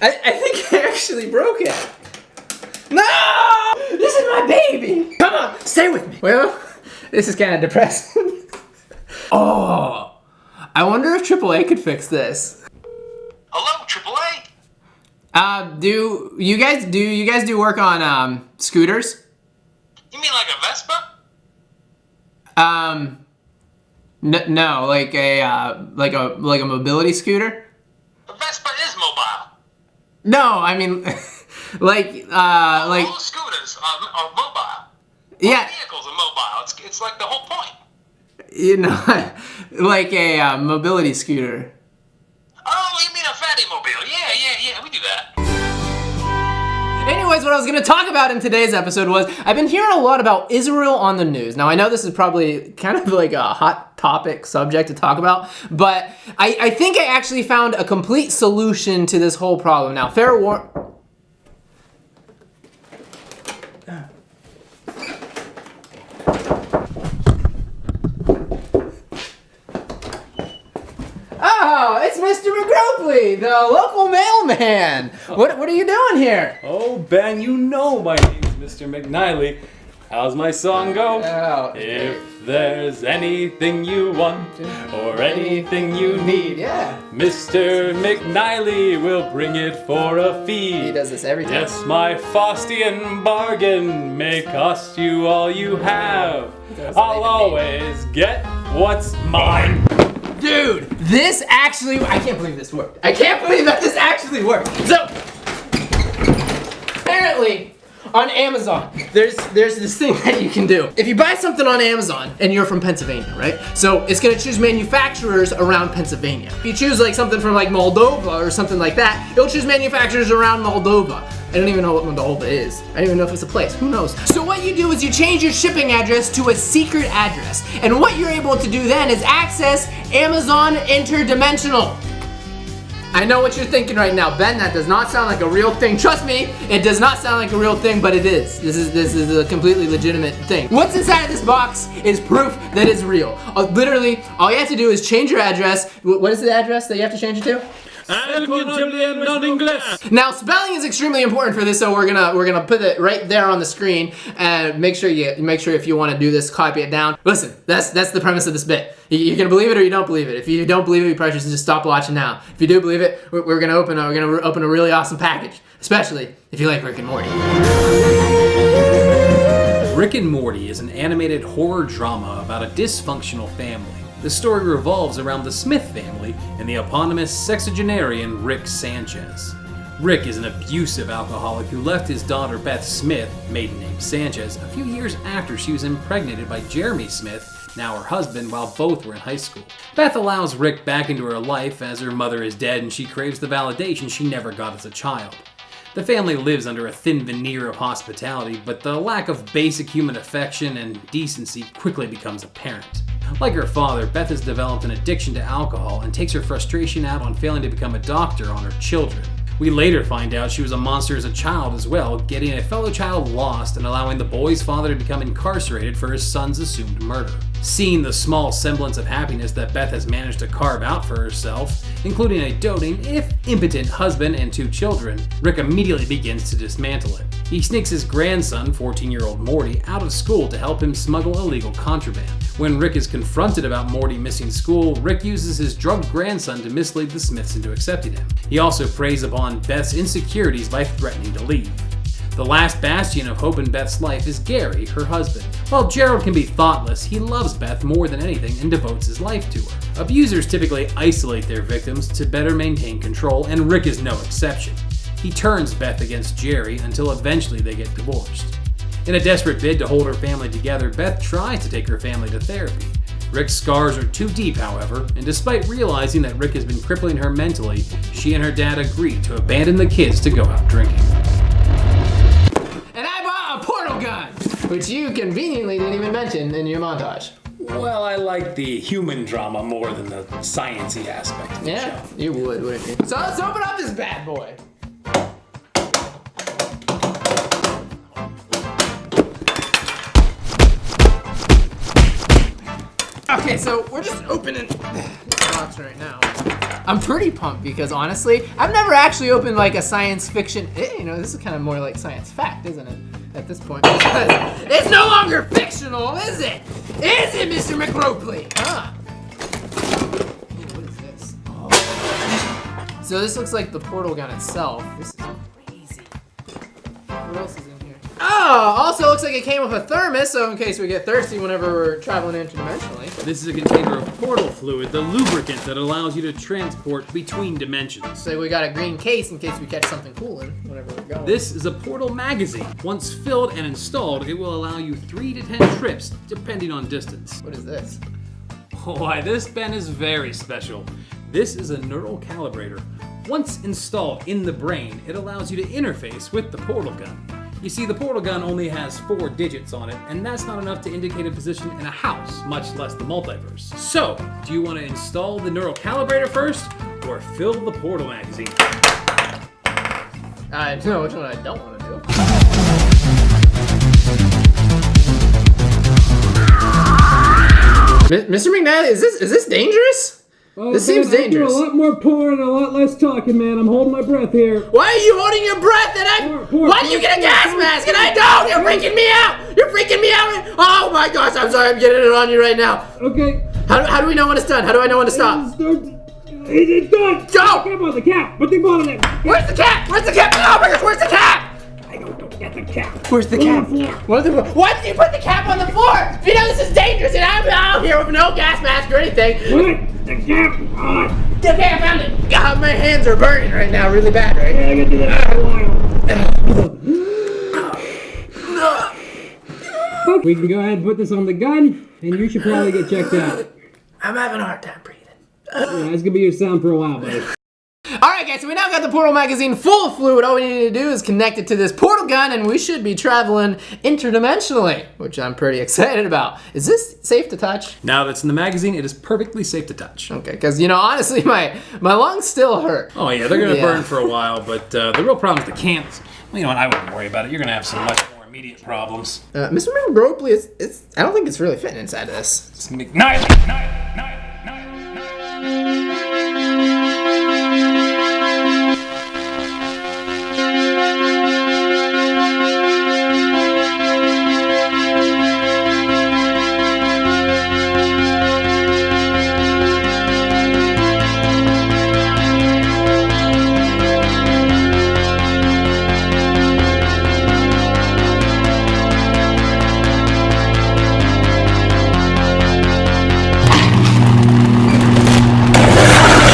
I think I actually broke it. No! This is my baby! Come on, stay with me. Well, this is kind of depressing. Oh, I wonder if AAA could fix this. Hello, AAA? Do you guys do work on scooters? You mean like a Vespa? No, like a mobility scooter. A Vespa is mobile. No, I mean, All scooters are mobile. Yeah. All vehicles are mobile. It's like the whole point. You know, like a mobility scooter. Oh, you mean a fatty mobile? Yeah, we do that. Anyways, what I was going to talk about in today's episode was I've been hearing a lot about Israel on the news. Now, I know this is probably kind of like a hot topic subject to talk about, but I think I actually found a complete solution to this whole problem. Now, fair warning. Oh, it's Mr. McGropely, the local mailman. What are you doing here? Oh, Ben, you know my name's Mr. McNiley. How's my song go? Oh, If there's anything you want or anything you need, yeah. Mr. McNiley will bring it for a fee. He does this every time. Yes, my Faustian bargain may cost you all you have. I'll always get what's mine. Dude, this actually, I can't believe this worked. I can't believe that this actually worked. So, apparently, on Amazon, there's this thing that you can do. If you buy something on Amazon, and you're from Pennsylvania, right? So, it's gonna choose manufacturers around Pennsylvania. If you choose like something from like Moldova or something like that, it'll choose manufacturers around Moldova. I don't even know what Moldova is. I don't even know if it's a place, who knows? So what you do is you change your shipping address to a secret address. And what you're able to do then is access Amazon Interdimensional. I know what you're thinking right now, Ben, that does not sound like a real thing. Trust me, it does not sound like a real thing, but it is. This is a completely legitimate thing. What's inside of this box is proof that it's real. Literally, all you have to do is change your address. What is the address that you have to change it to? Now, spelling is extremely important for this, so we're gonna put it right there on the screen, and make sure if you want to do this, copy it down. Listen, that's the premise of this bit. You can believe it or you don't believe it. If you don't believe it, you probably should just stop watching now. If you do believe it, we're gonna open a really awesome package, especially if you like Rick and Morty. Rick and Morty is an animated horror drama about a dysfunctional family. The story revolves around the Smith family and the eponymous sexagenarian Rick Sanchez. Rick is an abusive alcoholic who left his daughter Beth Smith, maiden name Sanchez, a few years after she was impregnated by Jeremy Smith, now her husband, while both were in high school. Beth allows Rick back into her life as her mother is dead and she craves the validation she never got as a child. The family lives under a thin veneer of hospitality, but the lack of basic human affection and decency quickly becomes apparent. Like her father, Beth has developed an addiction to alcohol and takes her frustration out on failing to become a doctor on her children. We later find out she was a monster as a child as well, getting a fellow child lost and allowing the boy's father to become incarcerated for his son's assumed murder. Seeing the small semblance of happiness that Beth has managed to carve out for herself, including a doting, if impotent, husband and 2 children, Rick immediately begins to dismantle it. He sneaks his grandson, 14-year-old Morty, out of school to help him smuggle illegal contraband. When Rick is confronted about Morty missing school, Rick uses his drugged grandson to mislead the Smiths into accepting him. He also preys upon Beth's insecurities by threatening to leave. The last bastion of hope in Beth's life is Gary, her husband. While Gerald can be thoughtless, he loves Beth more than anything and devotes his life to her. Abusers typically isolate their victims to better maintain control, and Rick is no exception. He turns Beth against Jerry until eventually they get divorced. In a desperate bid to hold her family together, Beth tries to take her family to therapy. Rick's scars are too deep, however, and despite realizing that Rick has been crippling her mentally, she and her dad agree to abandon the kids to go out drinking. And I bought a portal gun, which you conveniently didn't even mention in your montage. Well, I like the human drama more than the sciencey aspect of the show. You would, wouldn't you? So let's open up this bad boy. Okay, so we're just opening the box right now. I'm pretty pumped because honestly, I've never actually opened like a science fiction. You know, this is kind of more like science fact, isn't it? At this point, it's no longer fictional, is it? Is it, Mr. McRopley? Huh? What is this? Oh. So this looks like the portal gun itself. This is crazy. What else is in here? Oh, also looks like it came with a thermos, so in case we get thirsty whenever we're traveling interdimensionally. This is a container of portal fluid, the lubricant that allows you to transport between dimensions. So we got a green case in case we catch something cooling whenever we're going. This is a portal magazine. Once filled and installed, it will allow you 3 to 10 trips, depending on distance. What is this? Why, this pen is very special. This is a neural calibrator. Once installed in the brain, it allows you to interface with the portal gun. You see, the portal gun only has 4 digits on it, and that's not enough to indicate a position in a house, much less the multiverse. So, do you want to install the neural calibrator first, or fill the portal magazine? I know which one I don't want to do. Mr. McNally, is this dangerous? This seems dangerous. A lot more pouring and a lot less talking, man. I'm holding my breath here. Why are you holding your breath? Why do you get a gas mask and I don't? You're freaking me out. You're freaking me out. Oh my gosh, I'm sorry. I'm getting it on you right now. Okay. How do we know when it's done? How do I know when to stop? It's done. Go! Cap on the cap. Put the bottom there. Where's the cap? Where's the cap? Oh my gosh, where's the cap? I don't get the cap. Where's the cap? Why did you put the cap on the floor? You know this is dangerous and I'm out here with no gas mask or anything. Put the cap on. Okay, I found it. God, my hands are burning right now, really bad, right? Yeah, I can do that for a while. We can go ahead and put this on the gun, and you should probably get checked out. I'm having a hard time breathing. Yeah, that's gonna be your sound for a while, buddy. Alright guys, so we now got the portal magazine full of fluid. All we need to do is connect it to this portal gun and we should be traveling interdimensionally, which I'm pretty excited about. Is this safe to touch? Now that's in the magazine, it is perfectly safe to touch. Okay, because you know, honestly, my lungs still hurt. Oh yeah, they're gonna burn for a while, but the real problem is the cans. Well, you know what, I wouldn't worry about it. You're gonna have some much more immediate problems. Mr. McRopley, it's I don't think it's really fitting inside of this.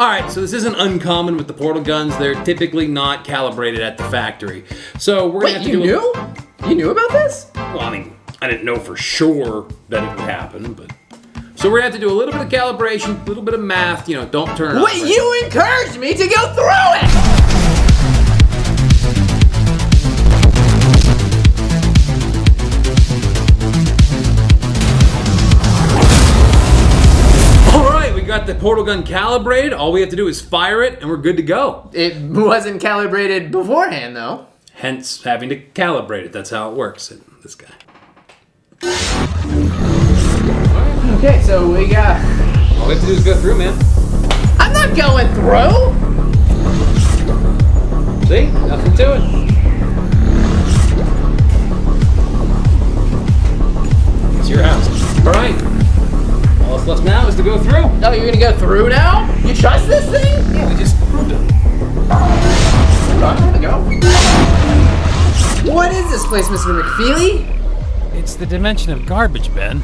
Alright, so this isn't uncommon with the portal guns. They're typically not calibrated at the factory. So we're gonna have to do You knew about this? Well, I mean, I didn't know for sure that it would happen, but... So we're gonna have to do a little bit of calibration, a little bit of math, you know, don't turn it off. Wait, you encouraged me to go through it! Got the portal gun calibrated. All we have to do is fire it and we're good to go. It wasn't calibrated beforehand though. Hence having to calibrate it. That's how it works. This guy. Okay, so we got... All we have to do is go through, man. I'm not going through! See? Nothing to it. It's your house. Alright. All that's left now is to go through. Oh, you're gonna go through now? You trust this thing? Yeah, we just proved it. I'm gonna go. What is this place, Mr. McFeely? It's the dimension of garbage, Ben.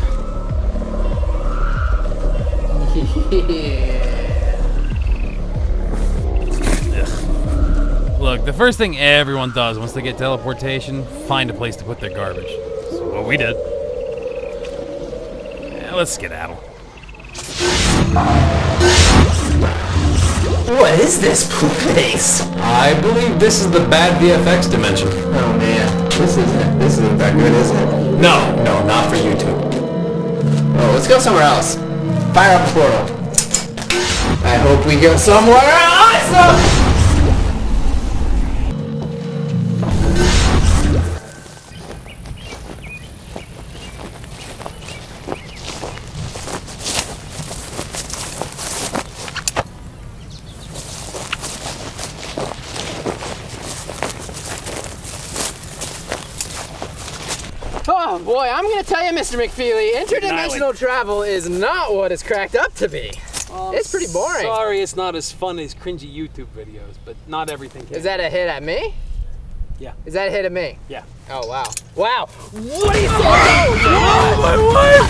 Yeah. Look, the first thing everyone does once they get teleportation, find a place to put their garbage. That's what we did. Yeah, let's skedaddle. What is this place? I believe this is the bad VFX dimension. Oh man, this isn't that good, is it? No, not for you two. Oh, let's go somewhere else. Fire up the portal. I hope we go somewhere awesome! Boy, I'm gonna tell you, Mr. McFeely, interdimensional travel is not what it's cracked up to be. It's pretty boring. Sorry, it's not as fun as cringy YouTube videos, but not everything can. Is that a hit at me? Yeah. Is that a hit at me? Yeah. Oh, wow. Wow. What are you saying? Oh, My wife!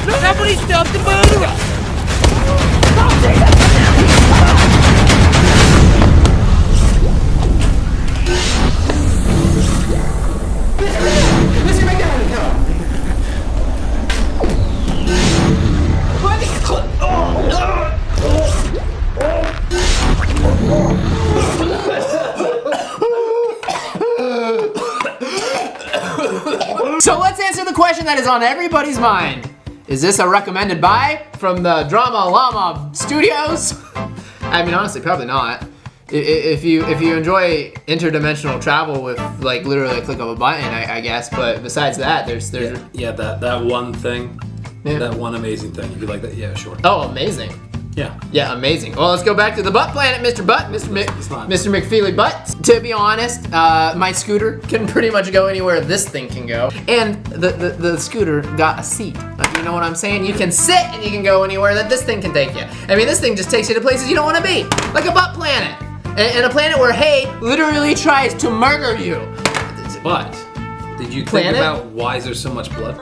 No! Somebody stop the murderer! So let's answer the question that is on everybody's mind. Is this a recommended buy from the Drama Llama Studios? I mean, honestly, probably not. If you enjoy interdimensional travel with like literally a click of a button, I guess. But besides that, there's that one thing, Yeah. that one amazing thing. If you like that, yeah, sure. Oh, amazing. Yeah. Yeah, amazing. Well, let's go back to the Butt Planet, Mr. Butt, Mr. McFeely Butt. To be honest, my scooter can pretty much go anywhere this thing can go. And the scooter got a seat. You know what I'm saying? You can sit and you can go anywhere that this thing can take you. I mean, this thing just takes you to places you don't want to be. Like a Butt Planet. And a planet where hay literally tries to murder you. But did you think Planet? about why is there so much blood?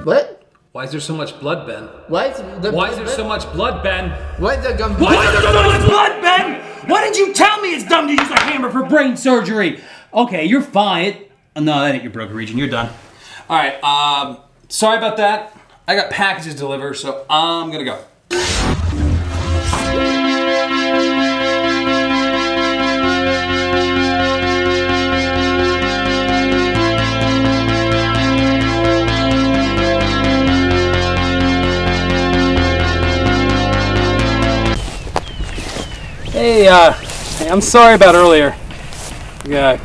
What? Why is there so much blood, Ben? What? Why is there so much blood, Ben? What the gum? Why is there so much blood, Ben? Why did you tell me it's dumb to use a hammer for brain surgery? Okay, you're fine. No, that ain't your broken region. You're done. All right. Sorry about that. I got packages to deliver, so I'm gonna go. Hey, I'm sorry about earlier. Yeah,